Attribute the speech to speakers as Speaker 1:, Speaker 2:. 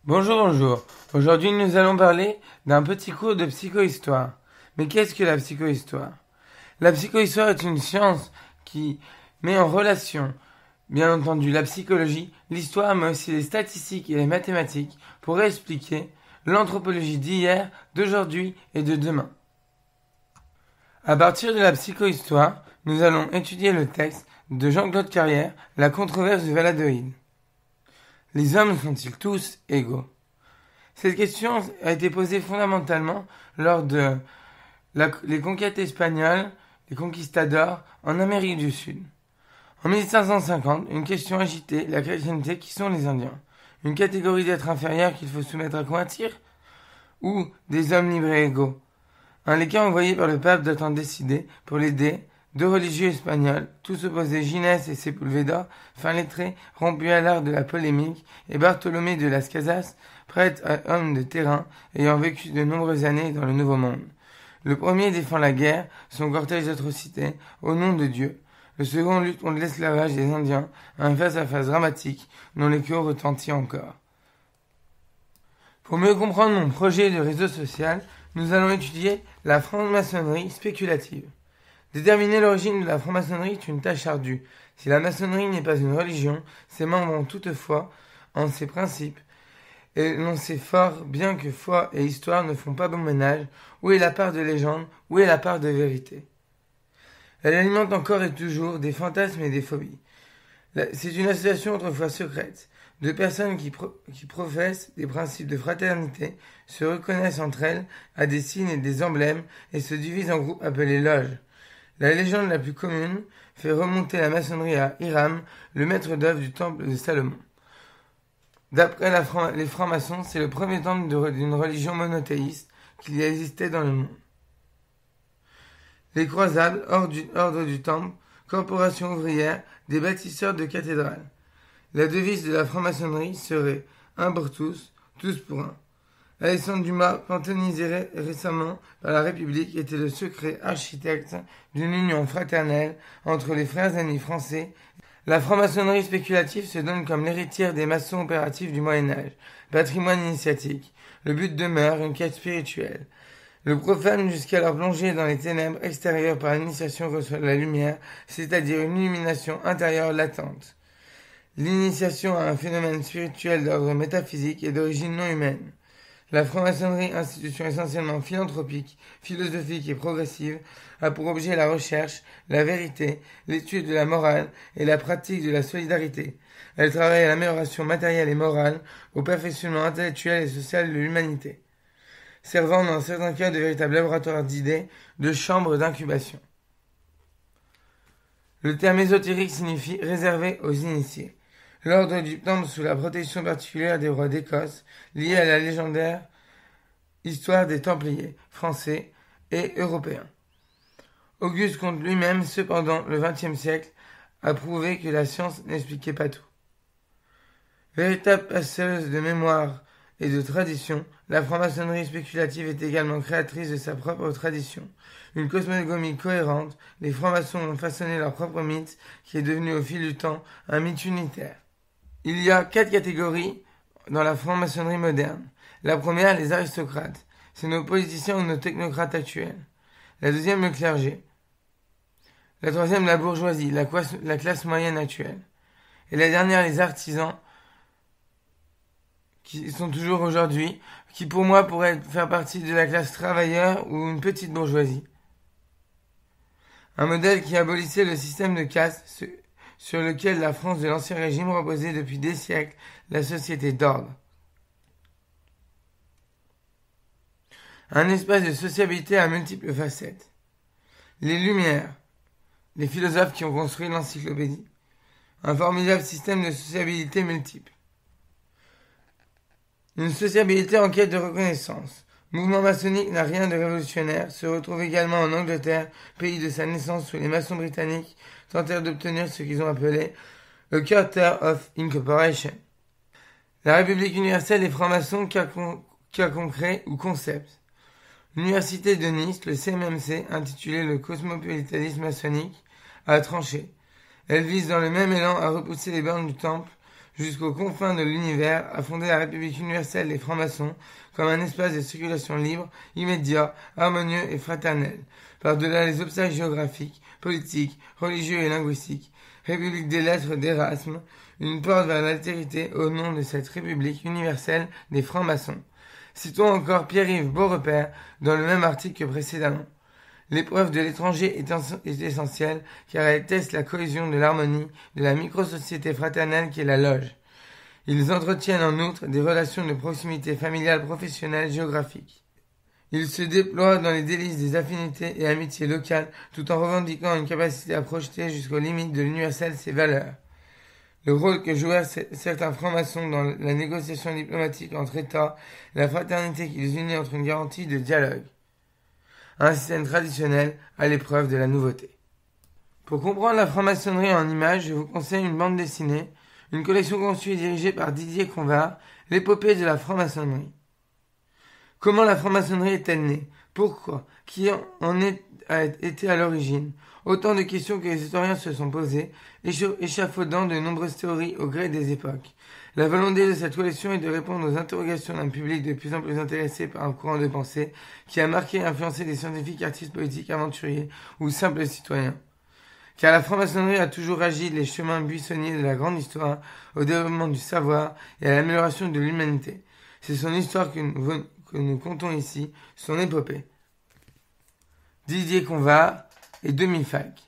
Speaker 1: Bonjour, bonjour. Aujourd'hui, nous allons parler d'un petit cours de psychohistoire. Mais qu'est-ce que la psychohistoire? La psychohistoire est une science qui met en relation, bien entendu, la psychologie, l'histoire, mais aussi les statistiques et les mathématiques pour expliquer l'anthropologie d'hier, d'aujourd'hui et de demain. À partir de la psychohistoire, nous allons étudier le texte de Jean-Claude Carrière, La controverse du Valladolid. Les hommes sont-ils tous égaux? Cette question a été posée fondamentalement lors de les conquêtes espagnoles, les conquistadors en Amérique du Sud. En 1550, une question agitait la chrétienté: qui sont les Indiens? Une catégorie d'êtres inférieurs qu'il faut soumettre à convertir? Ou des hommes libres et égaux? Les cas envoyés par le pape datant décidé pour l'aider. Deux religieux espagnols, tous opposés, Ginés et Sepúlveda, fin lettré, rompu à l'art de la polémique, et Bartholomé de Las Casas, prêtre et homme de terrain, ayant vécu de nombreuses années dans le Nouveau Monde. Le premier défend la guerre, son cortège d'atrocités, au nom de Dieu. Le second lutte contre l'esclavage des Indiens, un face-à-face dramatique dont l'écho retentit encore. Pour mieux comprendre mon projet de réseau social, nous allons étudier la franc-maçonnerie spéculative. Déterminer l'origine de la franc-maçonnerie est une tâche ardue. Si la maçonnerie n'est pas une religion, ses membres ont toutefois en ses principes énoncés forts, bien que foi et histoire ne font pas bon ménage. Où est la part de légende? Où est la part de vérité? Elle alimente encore et toujours des fantasmes et des phobies. C'est une association autrefois secrète de personnes qui professent des principes de fraternité, se reconnaissent entre elles à des signes et des emblèmes et se divisent en groupes appelés loges. La légende la plus commune fait remonter la maçonnerie à Hiram, le maître d'œuvre du temple de Salomon. D'après les francs-maçons, c'est le premier temple d'une religion monothéiste qu'il y existait dans le monde. Les croisades, ordre du temple, corporation ouvrière, des bâtisseurs de cathédrales. La devise de la franc-maçonnerie serait « un pour tous, tous pour un ». Alexandre Dumas, cantonisé récemment par la République, était le secret architecte d'une union fraternelle entre les frères ennemis français. La franc-maçonnerie spéculative se donne comme l'héritière des maçons opératifs du Moyen-Âge, patrimoine initiatique. Le but demeure une quête spirituelle. Le profane, jusqu'alors plongé dans les ténèbres extérieures par l'initiation, reçoit la lumière, c'est-à-dire une illumination intérieure latente. L'initiation à un phénomène spirituel d'ordre métaphysique et d'origine non humaine. La franc-maçonnerie, institution essentiellement philanthropique, philosophique et progressive, a pour objet la recherche, la vérité, l'étude de la morale et la pratique de la solidarité. Elle travaille à l'amélioration matérielle et morale, au perfectionnement intellectuel et social de l'humanité, servant dans certains cas de véritables laboratoires d'idées, de chambres d'incubation. Le terme ésotérique signifie réservé aux initiés. L'ordre du temple sous la protection particulière des rois d'Écosse, lié à la légendaire histoire des Templiers, français et européens. Auguste Comte lui-même, cependant, le XXe siècle, a prouvé que la science n'expliquait pas tout. Véritable passeuse de mémoire et de tradition, la franc-maçonnerie spéculative est également créatrice de sa propre tradition. Une cosmogonie cohérente, les francs-maçons ont façonné leur propre mythe, qui est devenu au fil du temps un mythe unitaire. Il y a 4 catégories dans la franc-maçonnerie moderne. La première, les aristocrates. C'est nos politiciens ou nos technocrates actuels. La deuxième, le clergé. La troisième, la bourgeoisie, la classe moyenne actuelle. Et la dernière, les artisans, qui sont toujours aujourd'hui, qui pour moi pourraient faire partie de la classe travailleur ou une petite bourgeoisie. Un modèle qui abolissait le système de caste sur lequel la France de l'Ancien Régime reposait depuis des siècles, la société d'ordre. Un espace de sociabilité à multiples facettes. Les Lumières, les philosophes qui ont construit l'encyclopédie. Un formidable système de sociabilité multiple. Une sociabilité en quête de reconnaissance. Mouvement maçonnique n'a rien de révolutionnaire, se retrouve également en Angleterre, pays de sa naissance où les maçons britanniques tentèrent d'obtenir ce qu'ils ont appelé a Charter of Incorporation. La République universelle des francs-maçons, cas concret ou concept. L'université de Nice, le CMMC, intitulé le cosmopolitanisme maçonnique, a tranché. Elle vise dans le même élan à repousser les bornes du temple jusqu'aux confins de l'univers, a fondé la République universelle des francs-maçons comme un espace de circulation libre, immédiat, harmonieux et fraternel, par-delà les obstacles géographiques, politiques, religieux et linguistiques. République des lettres d'Erasme, une porte vers l'altérité au nom de cette République universelle des francs-maçons. Citons encore Pierre-Yves Beaurepaire dans le même article que précédemment. L'épreuve de l'étranger est essentielle car elle teste la cohésion de l'harmonie de la micro-société fraternelle qu'est la loge. Ils entretiennent en outre des relations de proximité familiale, professionnelle, géographique. Ils se déploient dans les délices des affinités et amitiés locales tout en revendiquant une capacité à projeter jusqu'aux limites de l'universel ses valeurs. Le rôle que jouèrent certains francs-maçons dans la négociation diplomatique entre États, la fraternité qui les unit entre une garantie de dialogue. Un système traditionnel à l'épreuve de la nouveauté. Pour comprendre la franc-maçonnerie en images, je vous conseille une bande dessinée, une collection conçue et dirigée par Didier Convard, l'épopée de la franc-maçonnerie. Comment la franc-maçonnerie est-elle née? Pourquoi? Qui en a été à l'origine? Autant de questions que les historiens se sont posées, échafaudant de nombreuses théories au gré des époques. La volonté de cette collection est de répondre aux interrogations d'un public de plus en plus intéressé par un courant de pensée qui a marqué et influencé des scientifiques, artistes, politiques, aventuriers ou simples citoyens. Car la franc-maçonnerie a toujours agi les chemins buissonniers de la grande histoire au développement du savoir et à l'amélioration de l'humanité. C'est son histoire que nous comptons ici, son épopée. Didier Convard et Demi-Falk.